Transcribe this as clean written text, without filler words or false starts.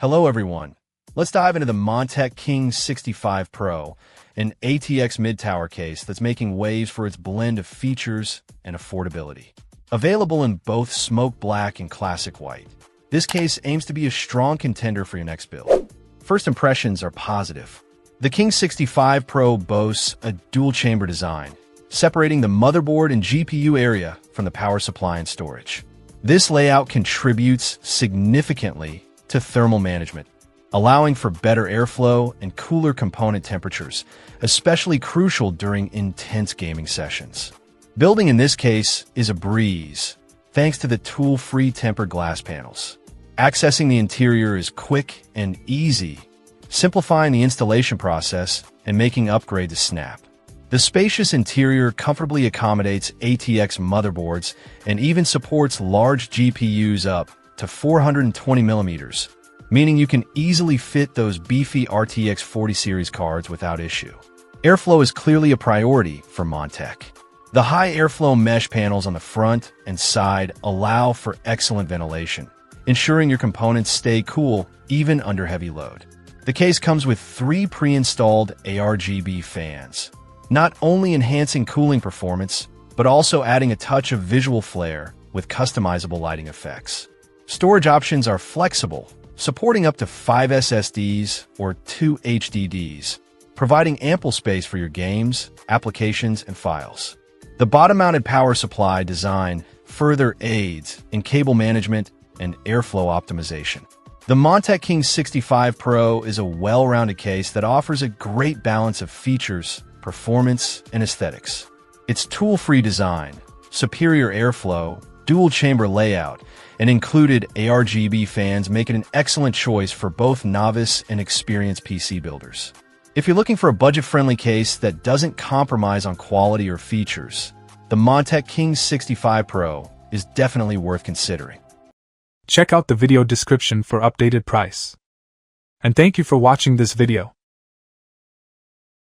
Hello everyone. Let's dive into the Montech King 65 Pro, an ATX mid-tower case that's making waves for its blend of features and affordability. Available in both smoke black and classic white, this case aims to be a strong contender for your next build. First impressions are positive. The King 65 Pro boasts a dual-chamber design, separating the motherboard and GPU area from the power supply and storage. This layout contributes significantly to thermal management, allowing for better airflow and cooler component temperatures, especially crucial during intense gaming sessions. Building in this case is a breeze, thanks to the tool-free tempered glass panels. Accessing the interior is quick and easy, simplifying the installation process and making upgrades a snap. The spacious interior comfortably accommodates ATX motherboards and even supports large GPUs up to 420mm, meaning you can easily fit those beefy RTX 40 series cards without issue. Airflow is clearly a priority for Montech. The high airflow mesh panels on the front and side allow for excellent ventilation, ensuring your components stay cool even under heavy load. The case comes with 3 pre-installed ARGB fans, not only enhancing cooling performance, but also adding a touch of visual flair with customizable lighting effects. Storage options are flexible, supporting up to 5 SSDs or 2 HDDs, providing ample space for your games, applications, and files. The bottom-mounted power supply design further aids in cable management and airflow optimization. The Montech King 65 Pro is a well-rounded case that offers a great balance of features, performance, and aesthetics. Its tool-free design, superior airflow, dual-chamber layout, and included ARGB fans make it an excellent choice for both novice and experienced PC builders. If you're looking for a budget-friendly case that doesn't compromise on quality or features, the Montech King 65 Pro is definitely worth considering. Check out the video description for updated price. And thank you for watching this video.